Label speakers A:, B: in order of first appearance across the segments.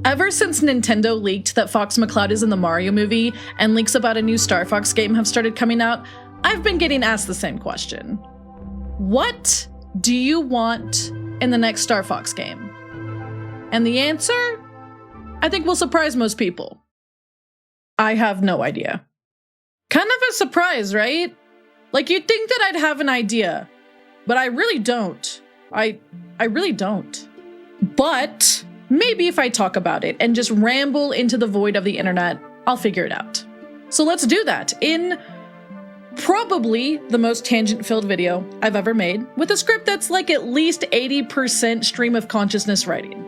A: Ever since Nintendo leaked that Fox McCloud is in the Mario movie and leaks about a new Star Fox game have started coming out, I've been getting asked the same question. What do you want in the next Star Fox game? And the answer, I think, will surprise most people. I have no idea. Kind of a surprise, right? Like, you'd think that I'd have an idea, but I really don't. I really don't. But maybe if I talk about it and just ramble into the void of the internet, I'll figure it out. So let's do that in probably the most tangent-filled video I've ever made, with a script that's like at least 80% stream of consciousness writing.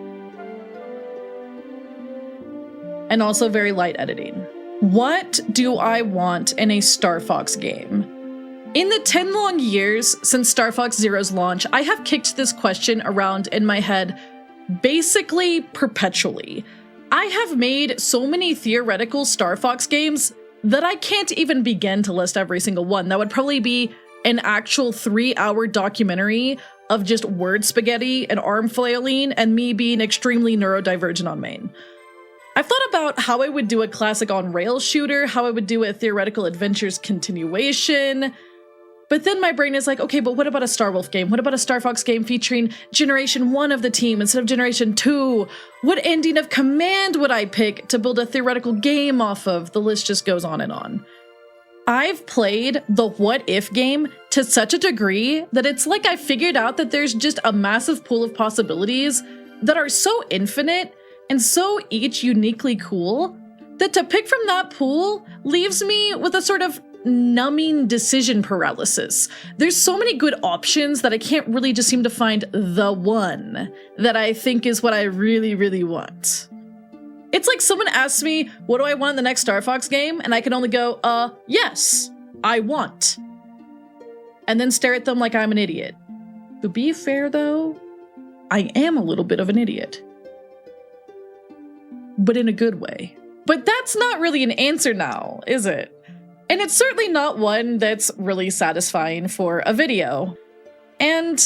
A: And also very light editing. What do I want in a Star Fox game? In the 10 long years since Star Fox Zero's launch, I have kicked this question around in my head basically perpetually. I have made so many theoretical Star Fox games that I can't even begin to list every single one. That would probably be an actual 3-hour documentary of just word spaghetti and arm flailing and me being extremely neurodivergent on main. I've thought about how I would do a classic on-rails shooter, how I would do a theoretical adventures continuation, but then my brain is like, okay, but what about a Star Wolf game? What about a Star Fox game featuring Generation 1 of the team instead of Generation 2? What ending of Command would I pick to build a theoretical game off of? The list just goes on and on. I've played the what if game to such a degree that it's like I figured out that there's just a massive pool of possibilities that are so infinite and so each uniquely cool that to pick from that pool leaves me with a sort of numbing decision paralysis. There's so many good options that I can't really just seem to find the one that I think is what I really, really want. It's like someone asks me, what do I want in the next Star Fox game? And I can only go, yes, I want. And then stare at them like I'm an idiot. To be fair though, I am a little bit of an idiot. But in a good way. But that's not really an answer now, is it? And it's certainly not one that's really satisfying for a video. And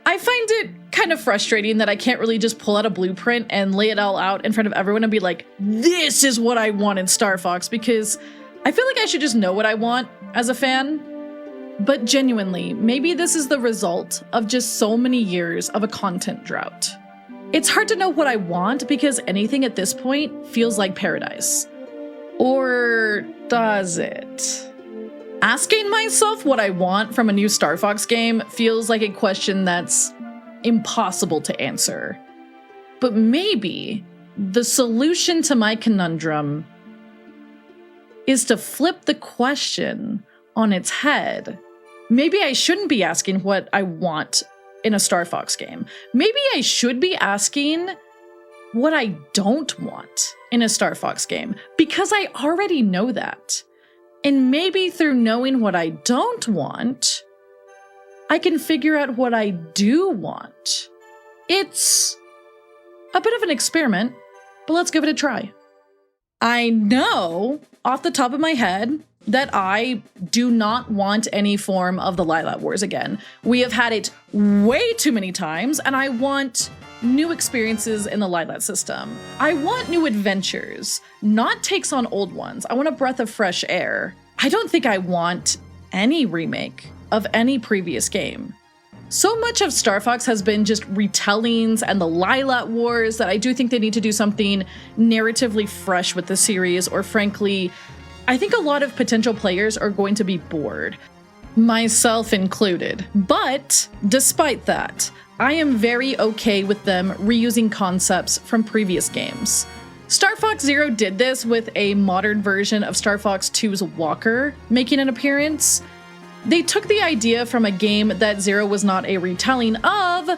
A: I find it kind of frustrating that I can't really just pull out a blueprint and lay it all out in front of everyone and be like, this is what I want in Star Fox, because I feel like I should just know what I want as a fan. But genuinely, maybe this is the result of just so many years of a content drought. It's hard to know what I want because anything at this point feels like paradise. Or does it? Asking myself what I want from a new Star Fox game feels like a question that's impossible to answer. But maybe the solution to my conundrum is to flip the question on its head. Maybe I shouldn't be asking what I want in a Star Fox game. Maybe I should be asking what I don't want in a Star Fox game, because I already know that. And maybe through knowing what I don't want, I can figure out what I do want. It's a bit of an experiment, but let's give it a try. I know off the top of my head that I do not want any form of the Lylat Wars again. We have had it way too many times, and I want new experiences in the Lylat system. I want new adventures, not takes on old ones. I want a breath of fresh air. I don't think I want any remake of any previous game. So much of Star Fox has been just retellings and the Lylat Wars that I do think they need to do something narratively fresh with the series, or frankly, I think a lot of potential players are going to be bored, myself included. But despite that, I am very okay with them reusing concepts from previous games. Star Fox Zero did this with a modern version of Star Fox 2's Walker making an appearance. They took the idea from a game that Zero was not a retelling of,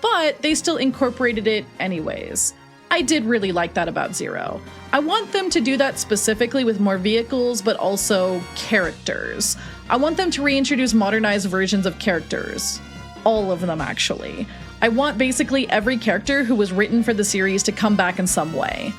A: but they still incorporated it anyways. I did really like that about Zero. I want them to do that specifically with more vehicles, but also characters. I want them to reintroduce modernized versions of characters. All of them, actually. I want basically every character who was written for the series to come back in some way.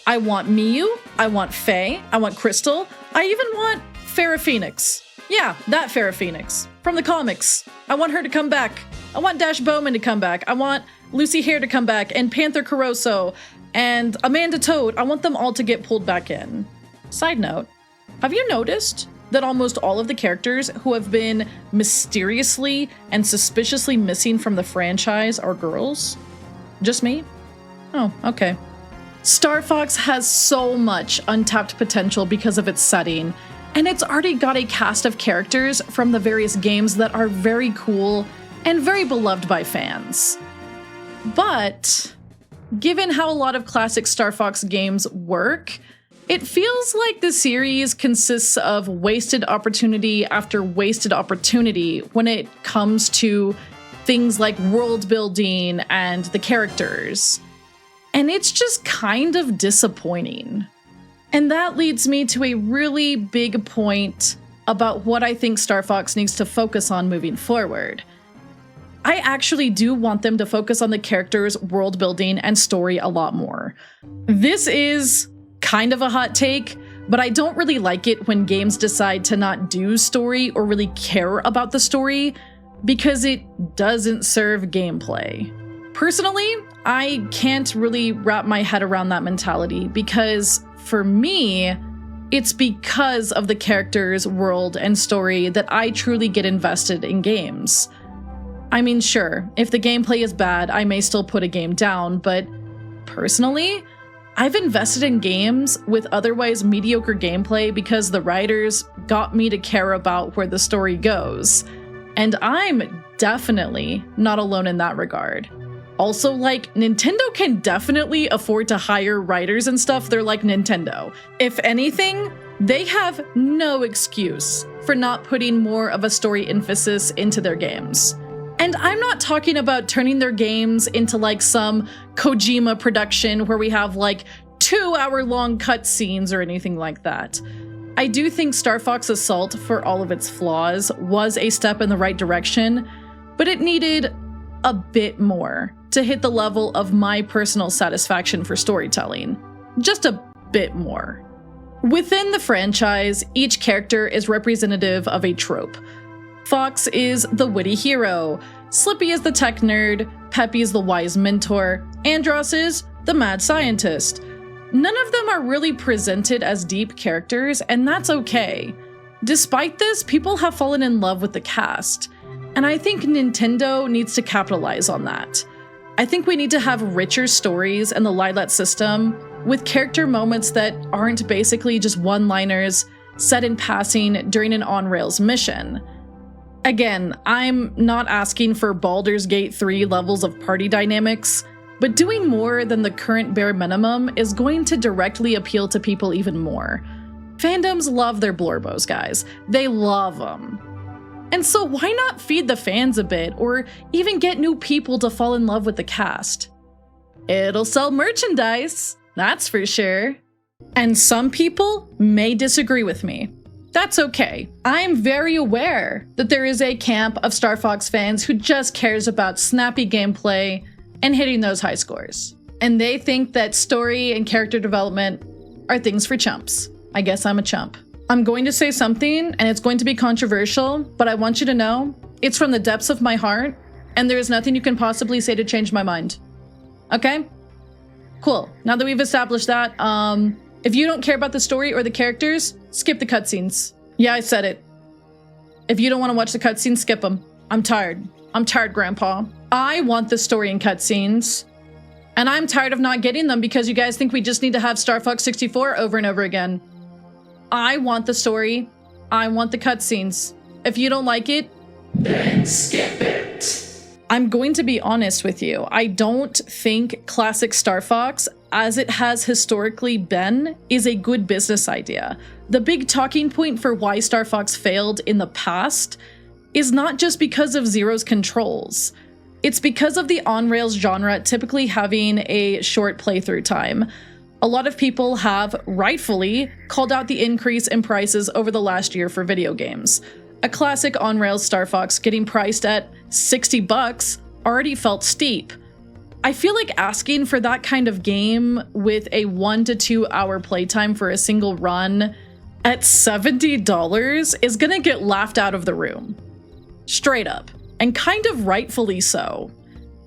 A: I want Miyu, I want Faye, I want Crystal, I even want Farrah Phoenix. Yeah, that Farrah Phoenix from the comics. I want her to come back. I want Dash Bowman to come back. I want Lucy Hare to come back, and Panther Caroso. and Amanda Toad, I want them all to get pulled back in. Side note, have you noticed that almost all of the characters who have been mysteriously and suspiciously missing from the franchise are girls? Just me? Oh, okay. Star Fox has so much untapped potential because of its setting, and it's already got a cast of characters from the various games that are very cool and very beloved by fans. But given how a lot of classic Star Fox games work, it feels like the series consists of wasted opportunity after wasted opportunity when it comes to things like world building and the characters. And it's just kind of disappointing. And that leads me to a really big point about what I think Star Fox needs to focus on moving forward. I actually do want them to focus on the characters, world building, and story a lot more. This is kind of a hot take, but I don't really like it when games decide to not do story or really care about the story because it doesn't serve gameplay. Personally, I can't really wrap my head around that mentality because for me, it's because of the characters, world, and story that I truly get invested in games. I mean, sure, if the gameplay is bad, I may still put a game down, but personally, I've invested in games with otherwise mediocre gameplay because the writers got me to care about where the story goes. And I'm definitely not alone in that regard. Also, like, Nintendo can definitely afford to hire writers and stuff. They're like Nintendo. If anything, they have no excuse for not putting more of a story emphasis into their games. And I'm not talking about turning their games into like some Kojima production where we have like 2-hour-long cutscenes or anything like that. I do think Star Fox Assault, for all of its flaws, was a step in the right direction, but it needed a bit more to hit the level of my personal satisfaction for storytelling. Just a bit more. Within the franchise, each character is representative of a trope. Fox is the witty hero, Slippy is the tech nerd, Peppy is the wise mentor, Andros is the mad scientist. None of them are really presented as deep characters, and that's okay. Despite this, people have fallen in love with the cast, and I think Nintendo needs to capitalize on that. I think we need to have richer stories in the Lilat system, with character moments that aren't basically just one-liners said in passing during an on-rails mission. Again, I'm not asking for Baldur's Gate 3 levels of party dynamics, but doing more than the current bare minimum is going to directly appeal to people even more. Fandoms love their Blorbos, guys. They love them. And so why not feed the fans a bit, or even get new people to fall in love with the cast? It'll sell merchandise, that's for sure. And some people may disagree with me. That's okay. I'm very aware that there is a camp of Star Fox fans who just cares about snappy gameplay and hitting those high scores. And they think that story and character development are things for chumps. I guess I'm a chump. I'm going to say something, and it's going to be controversial, but I want you to know it's from the depths of my heart, and there is nothing you can possibly say to change my mind. Okay? Cool. Now that we've established that, if you don't care about the story or the characters, skip the cutscenes. Yeah, I said it. If you don't want to watch the cutscenes, skip them. I'm tired. I'm tired, Grandpa. I want the story and cutscenes, and I'm tired of not getting them because you guys think we just need to have Star Fox 64 over and over again. I want the story. I want the cutscenes. If you don't like it, then skip it. I'm going to be honest with you. I don't think classic Star Fox, as it has historically been, is a good business idea. The big talking point for why Star Fox failed in the past is not just because of Zero's controls. It's because of the on-rails genre typically having a short playthrough time. A lot of people have, rightfully, called out the increase in prices over the last year for video games. A classic on-rails Star Fox getting priced at $60 already felt steep. I feel like asking for that kind of game with a 1 to 2 hour playtime for a single run at $70 is gonna get laughed out of the room. Straight up. And kind of rightfully so.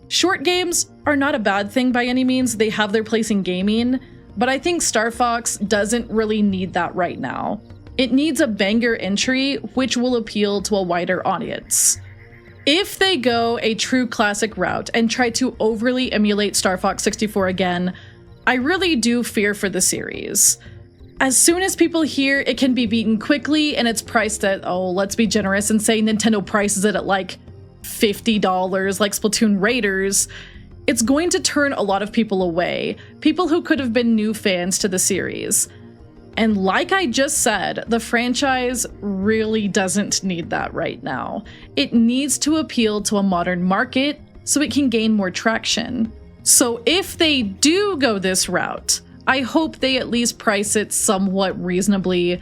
A: Short games are not a bad thing by any means, they have their place in gaming, but I think Star Fox doesn't really need that right now. It needs a banger entry which will appeal to a wider audience. If they go a true classic route and try to overly emulate Star Fox 64 again, I really do fear for the series. As soon as people hear it can be beaten quickly and it's priced at, oh, let's be generous and say Nintendo prices it at like $50 like Splatoon Raiders, it's going to turn a lot of people away, people who could have been new fans to the series. And like I just said, the franchise really doesn't need that right now. It needs to appeal to a modern market so it can gain more traction. So if they do go this route, I hope they at least price it somewhat reasonably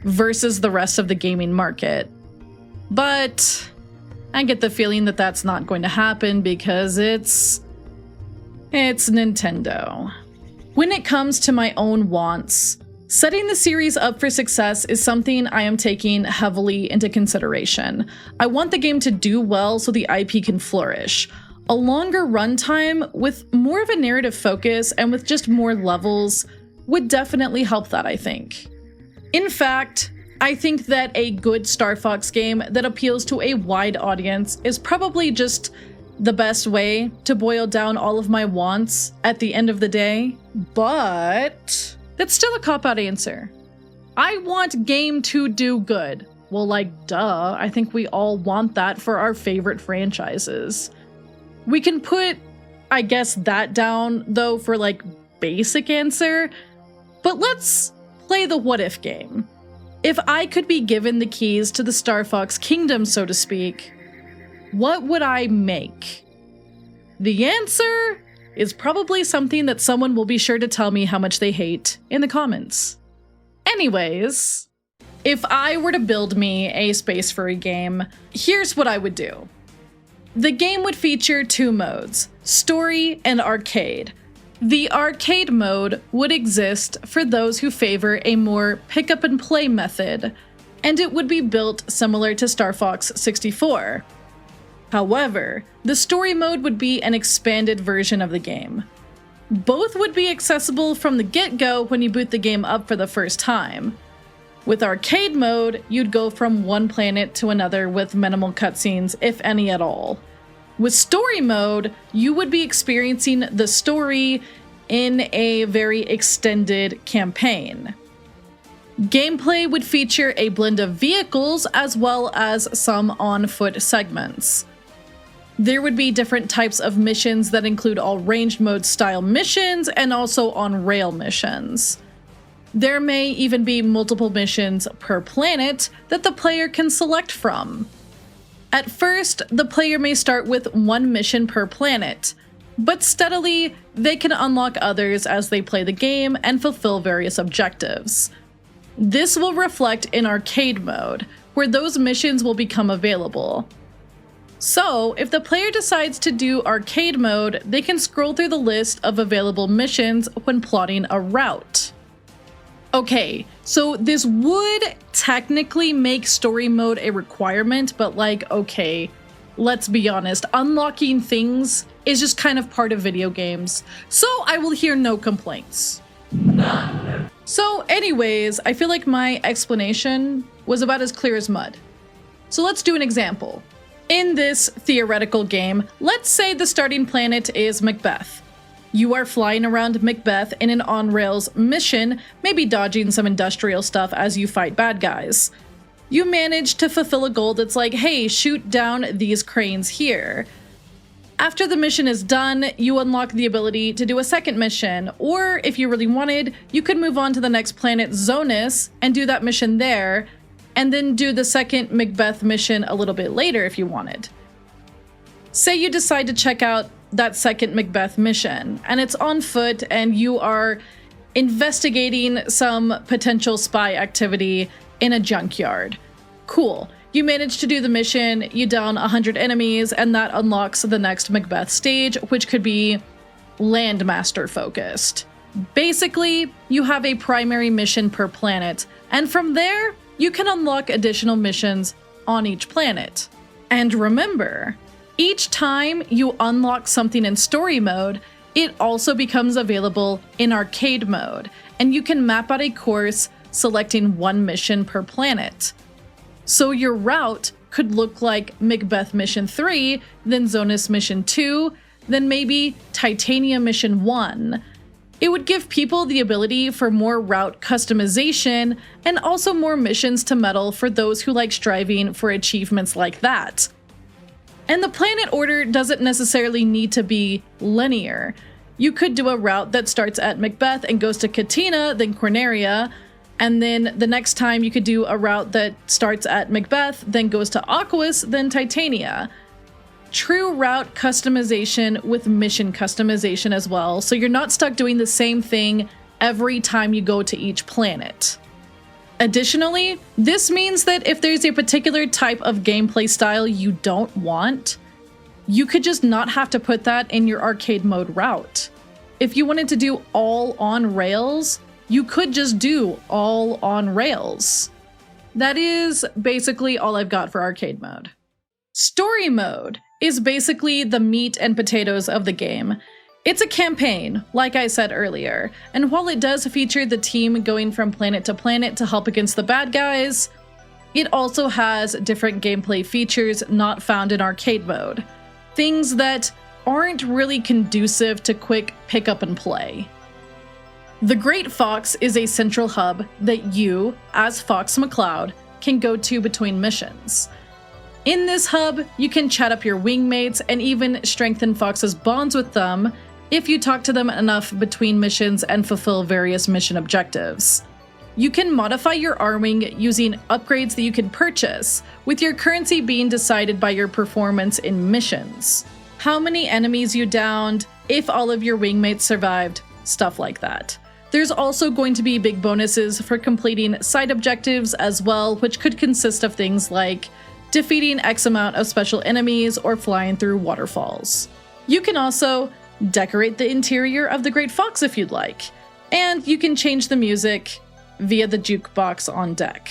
A: versus the rest of the gaming market. But I get the feeling that that's not going to happen because it's Nintendo. When it comes to my own wants, setting the series up for success is something I am taking heavily into consideration. I want the game to do well so the IP can flourish. A longer runtime with more of a narrative focus and with just more levels would definitely help that, I think. In fact, I think that a good Star Fox game that appeals to a wide audience is probably just the best way to boil down all of my wants at the end of the day, but that's still a cop-out answer. I want game to do good. Well, like, duh, I think we all want that for our favorite franchises. We can put, I guess, that down, though, for, like, basic answer, but let's play the what-if game. If I could be given the keys to the Star Fox kingdom, so to speak, what would I make? The answer is probably something that someone will be sure to tell me how much they hate in the comments. Anyways, if I were to build me a Space Furry game, here's what I would do. The game would feature two modes, story and arcade. The arcade mode would exist for those who favor a more pick-up-and-play method, and it would be built similar to Star Fox 64. However, the story mode would be an expanded version of the game. Both would be accessible from the get-go when you boot the game up for the first time. With arcade mode, you'd go from one planet to another with minimal cutscenes, if any at all. With story mode, you would be experiencing the story in a very extended campaign. Gameplay would feature a blend of vehicles as well as some on-foot segments. There would be different types of missions that include all ranged mode style missions and also on-rail missions. There may even be multiple missions per planet that the player can select from. At first, the player may start with one mission per planet, but steadily, they can unlock others as they play the game and fulfill various objectives. This will reflect in arcade mode, where those missions will become available. So, if the player decides to do arcade mode, they can scroll through the list of available missions when plotting a route. Okay, so this would technically make story mode a requirement, but like, okay, let's be honest, unlocking things is just kind of part of video games, so I will hear no complaints. So anyways, I feel like my explanation was about as clear as mud. So let's do an example. In this theoretical game, let's say the starting planet is Macbeth. You are flying around Macbeth in an on-rails mission, maybe dodging some industrial stuff as you fight bad guys. You manage to fulfill a goal that's like, hey, shoot down these cranes here. After the mission is done, you unlock the ability to do a second mission, or if you really wanted, you could move on to the next planet, Zonus, and do that mission there, and then do the second Macbeth mission a little bit later if you wanted. Say you decide to check out that second Macbeth mission, and it's on foot and you are investigating some potential spy activity in a junkyard. Cool. You manage to do the mission, you down 100 enemies, and that unlocks the next Macbeth stage, which could be Landmaster focused. Basically, you have a primary mission per planet, and from there, you can unlock additional missions on each planet. And remember, Each time you unlock something in story mode, it also becomes available in arcade mode, and you can map out a course selecting one mission per planet. So your route could look like Macbeth Mission 3, then Zonus Mission 2, then maybe Titania Mission 1. It would give people the ability for more route customization and also more missions to medal for those who like striving for achievements like that. And the planet order doesn't necessarily need to be linear. You could do a route that starts at Macbeth and goes to Katina, then Corneria, and then the next time you could do a route that starts at Macbeth, then goes to Aquas, then Titania. True route customization with mission customization as well, so you're not stuck doing the same thing every time you go to each planet. Additionally, this means that if there's a particular type of gameplay style you don't want, you could just not have to put that in your arcade mode route. If you wanted to do all on rails, you could just do all on rails. That is basically all I've got for arcade mode. Story mode is basically the meat and potatoes of the game. It's a campaign, like I said earlier, and while it does feature the team going from planet to planet to help against the bad guys, it also has different gameplay features not found in arcade mode. Things that aren't really conducive to quick pick up and play. The Great Fox is a central hub that you, as Fox McCloud, can go to between missions. In this hub, you can chat up your wingmates and even strengthen Fox's bonds with them if you talk to them enough between missions and fulfill various mission objectives. You can modify your arming using upgrades that you can purchase, with your currency being decided by your performance in missions. How many enemies you downed, if all of your wingmates survived, stuff like that. There's also going to be big bonuses for completing side objectives as well, which could consist of things like defeating X amount of special enemies or flying through waterfalls. You can also decorate the interior of the Great Fox if you'd like, and you can change the music via the jukebox on deck.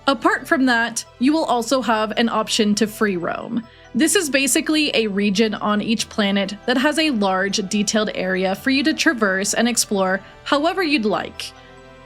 A: Apart from that, you will also have an option to free roam. This is basically a region on each planet that has a large, detailed area for you to traverse and explore however you'd like.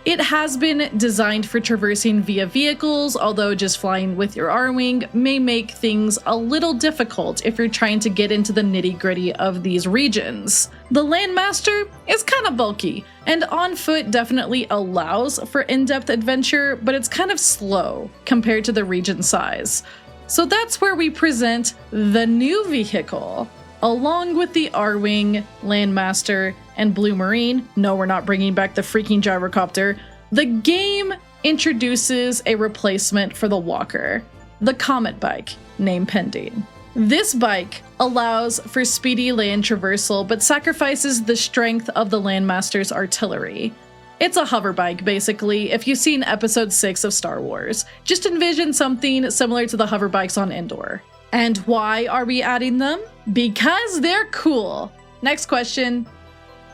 A: It has been designed for traversing via vehicles, although just flying with your R-Wing may make things a little difficult if you're trying to get into the nitty-gritty of these regions. The Landmaster is kind of bulky, and on foot definitely allows for in-depth adventure, but it's kind of slow compared to the region size. So that's where we present the new vehicle, along with the R-Wing, Landmaster, and Blue Marine. No, we're not bringing back the freaking gyrocopter. The game introduces a replacement for the Walker, the Comet bike, name pending. This bike allows for speedy land traversal, but sacrifices the strength of the Landmaster's artillery. It's a hover bike, basically, if you've seen episode 6 of Star Wars. Just envision something similar to the hover bikes on Endor. And why are we adding them? Because they're cool. Next question.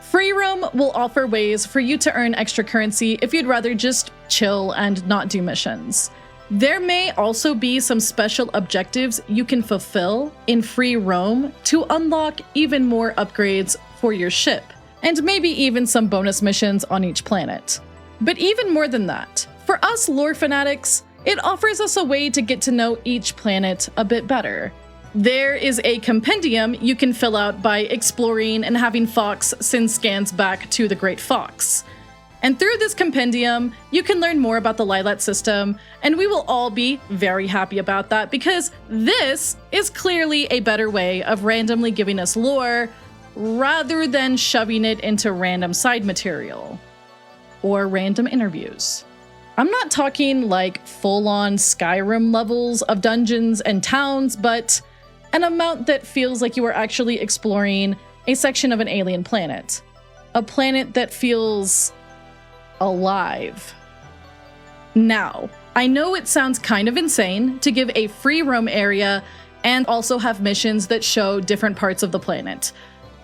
A: Free roam will offer ways for you to earn extra currency if you'd rather just chill and not do missions. There may also be some special objectives you can fulfill in free roam to unlock even more upgrades for your ship, and maybe even some bonus missions on each planet. But even more than that, for us lore fanatics, it offers us a way to get to know each planet a bit better. There is a compendium you can fill out by exploring and having Fox send scans back to the Great Fox. And through this compendium, you can learn more about the Lilat system, and we will all be very happy about that because this is clearly a better way of randomly giving us lore rather than shoving it into random side material or random interviews. I'm not talking like full-on Skyrim levels of dungeons and towns, but an amount that feels like you are actually exploring a section of an alien planet. A planet that feels alive. Now, I know it sounds kind of insane to give a free roam area and also have missions that show different parts of the planet.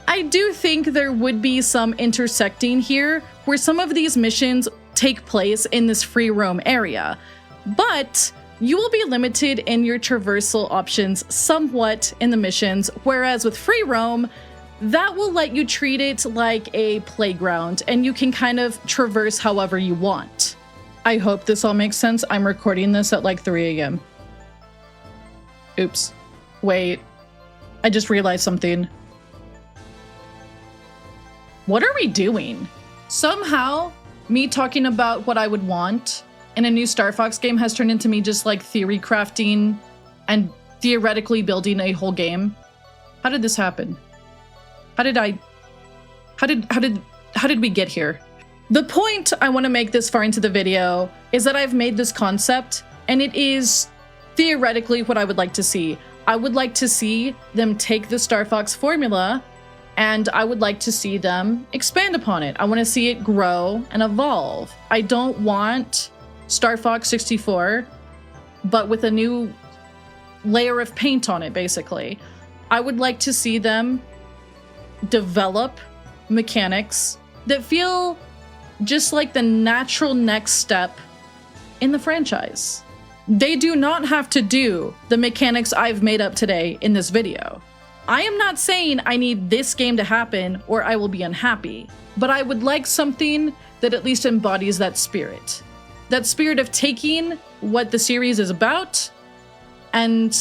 A: I do think there would be some intersecting here where some of these missions take place in this free roam area, but you will be limited in your traversal options somewhat in the missions, whereas with free roam, that will let you treat it like a playground and you can kind of traverse however you want. I hope this all makes sense. I'm recording this at like 3 a.m. Oops. Wait. I just realized something. What are we doing? Somehow, me talking about what I would want in a new Star Fox game has turned into me just like theory crafting and theoretically building a whole game. How did this happen? How did we get here? The point I want to make this far into the video is that I've made this concept and it is theoretically what I would like to see. I would like to see them take the Star Fox formula and I would like to see them expand upon it. I want to see it grow and evolve. I don't want Star Fox 64, but with a new layer of paint on it, basically. I would like to see them develop mechanics that feel just like the natural next step in the franchise. They do not have to do the mechanics I've made up today in this video. I am not saying I need this game to happen or I will be unhappy, but I would like something that at least embodies that spirit. That spirit of taking what the series is about and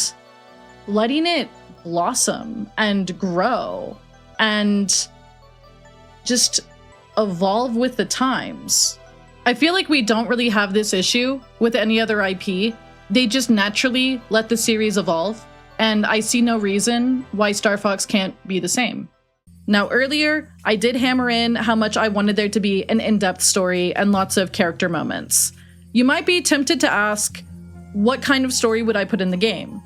A: letting it blossom and grow and just evolve with the times. I feel like we don't really have this issue with any other IP. They just naturally let the series evolve, and I see no reason why Star Fox can't be the same. Now, earlier, I did hammer in how much I wanted there to be an in-depth story and lots of character moments. You might be tempted to ask, what kind of story would I put in the game?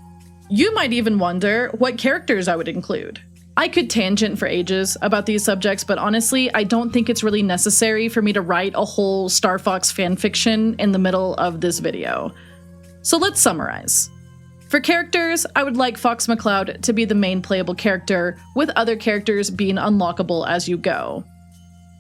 A: You might even wonder what characters I would include. I could tangent for ages about these subjects, but honestly, I don't think it's really necessary for me to write a whole Star Fox fanfiction in the middle of this video. So let's summarize. For characters, I would like Fox McCloud to be the main playable character, with other characters being unlockable as you go.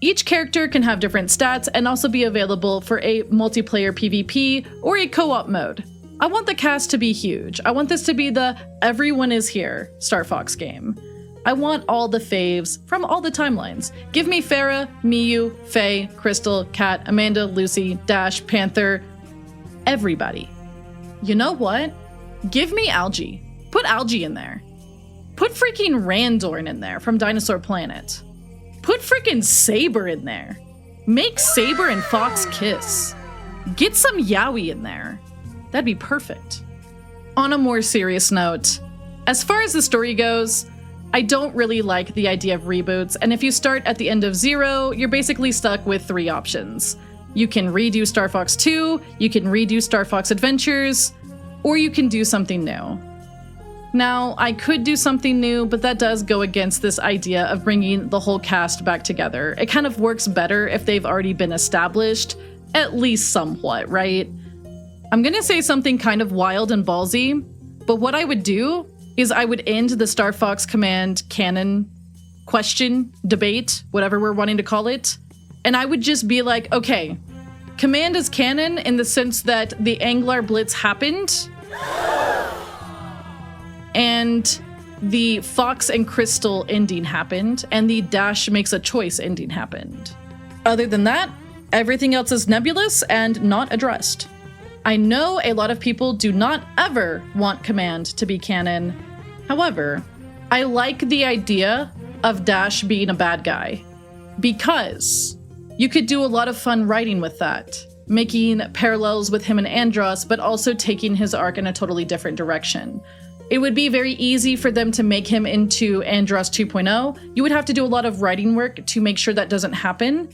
A: Each character can have different stats and also be available for a multiplayer PvP or a co-op mode. I want the cast to be huge. I want this to be the everyone is here Star Fox game. I want all the faves from all the timelines. Give me Farah, Miyu, Faye, Crystal, Kat, Amanda, Lucy, Dash, Panther, everybody. You know what? Give me Algae. Put Algae in there. Put freaking Randorn in there from Dinosaur Planet. Put freaking Saber in there. Make Saber and Fox kiss. Get some Yowie in there. That'd be perfect. On a more serious note, as far as the story goes, I don't really like the idea of reboots, and if you start at the end of 0, you're basically stuck with 3 options. You can redo Star Fox 2, you can redo Star Fox Adventures, or you can do something new. Now, I could do something new, but that does go against this idea of bringing the whole cast back together. It kind of works better if they've already been established, at least somewhat, right? I'm gonna say something kind of wild and ballsy, but what I would do is I would end the Star Fox Command canon question, debate, whatever we're wanting to call it, and I would just be like, okay, Command is canon in the sense that the Anglar Blitz happened, and the Fox and Crystal ending happened, and the Dash makes a choice ending happened. Other than that, everything else is nebulous and not addressed. I know a lot of people do not ever want Command to be canon. However, I like the idea of Dash being a bad guy, because you could do a lot of fun writing with that, making parallels with him and Andros, but also taking his arc in a totally different direction. It would be very easy for them to make him into Andros 2.0. You would have to do a lot of writing work to make sure that doesn't happen.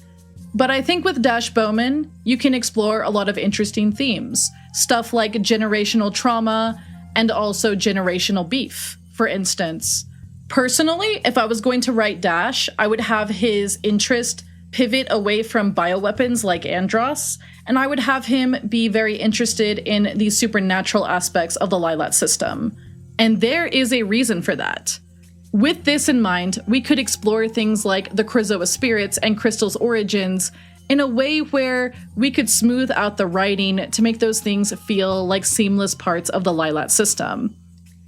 A: But I think with Dash Bowman, you can explore a lot of interesting themes. Stuff like generational trauma and also generational beef, for instance. Personally, if I was going to write Dash, I would have his interest pivot away from bioweapons like Andros, and I would have him be very interested in the supernatural aspects of the Lilat system. And there is a reason for that. With this in mind, we could explore things like the Krazoa spirits and Crystal's origins, in a way where we could smooth out the writing to make those things feel like seamless parts of the Lilat system.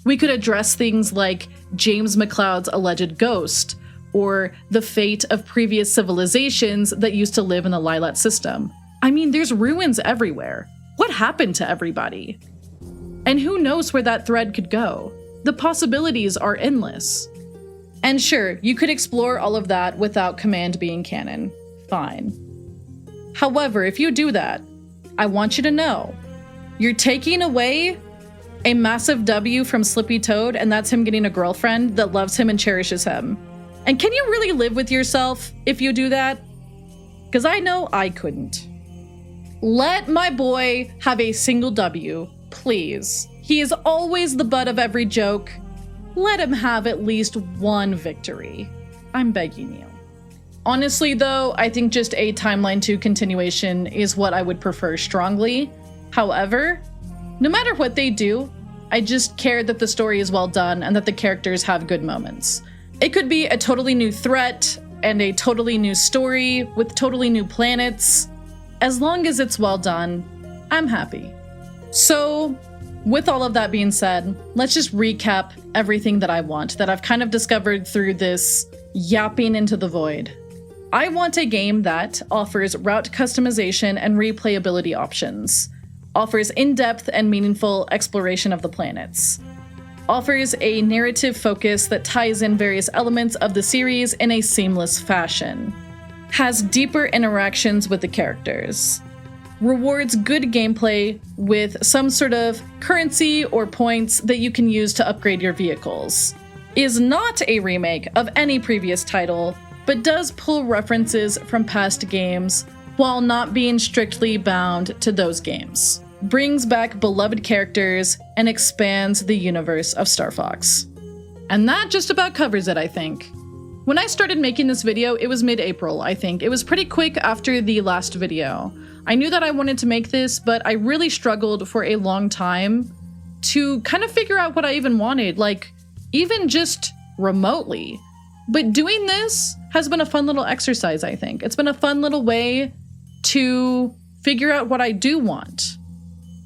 A: We could address things like James McCloud's alleged ghost, or the fate of previous civilizations that used to live in the Lilat system. I mean, there's ruins everywhere. What happened to everybody? And who knows where that thread could go? The possibilities are endless. And sure, you could explore all of that without Command being canon. Fine. However, if you do that, I want you to know, you're taking away a massive W from Slippy Toad, and that's him getting a girlfriend that loves him and cherishes him. And can you really live with yourself if you do that? Because I know I couldn't. Let my boy have a single W, please. He is always the butt of every joke. Let him have at least one victory. I'm begging you. Honestly, though, I think just a Timeline 2 continuation is what I would prefer strongly. However, no matter what they do, I just care that the story is well done and that the characters have good moments. It could be a totally new threat and a totally new story with totally new planets. As long as it's well done, I'm happy. So, with all of that being said, let's just recap everything that I want, that I've kind of discovered through this yapping into the void. I want a game that offers route customization and replayability options, offers in-depth and meaningful exploration of the planets, offers a narrative focus that ties in various elements of the series in a seamless fashion, has deeper interactions with the characters, rewards good gameplay with some sort of currency or points that you can use to upgrade your vehicles, is not a remake of any previous title, but does pull references from past games while not being strictly bound to those games, brings back beloved characters, and expands the universe of Star Fox. And that just about covers it, I think. When I started making this video, it was mid-April, I think. It was pretty quick after the last video. I knew that I wanted to make this, but I really struggled for a long time to kind of figure out what I even wanted, like, even just remotely. But doing this has been a fun little exercise, I think. It's been a fun little way to figure out what I do want.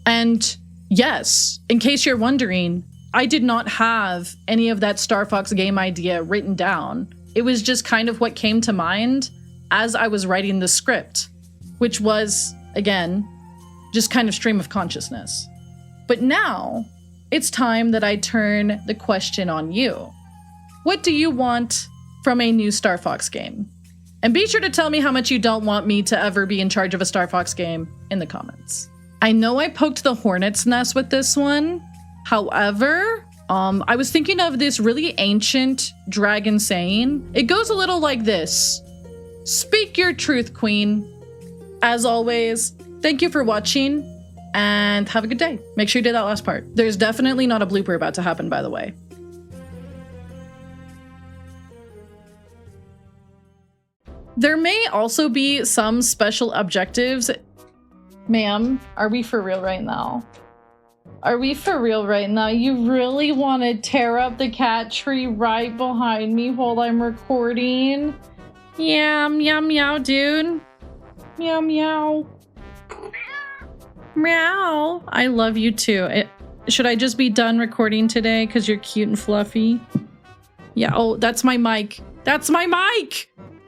A: And yes, in case you're wondering, I did not have any of that Star Fox game idea written down. It was just kind of what came to mind as I was writing the script, which was, again, just kind of stream of consciousness. But now, it's time that I turn the question on you. What do you want from a new Star Fox game? And be sure to tell me how much you don't want me to ever be in charge of a Star Fox game in the comments. I know I poked the hornet's nest with this one. However, I was thinking of this really ancient dragon saying. It goes a little like this: speak your truth, queen. As always, thank you for watching and have a good day. Make sure you did that last part. There's definitely not a blooper about to happen, by the way. There may also be some special objectives. Ma'am, are we for real right now? Are we for real right now? You really want to tear up the cat tree right behind me while I'm recording? Yeah, meow meow, dude. Meow meow. Meow. I love you too. Should I just be done recording today because you're cute and fluffy? Yeah, oh, that's my mic. That's my mic!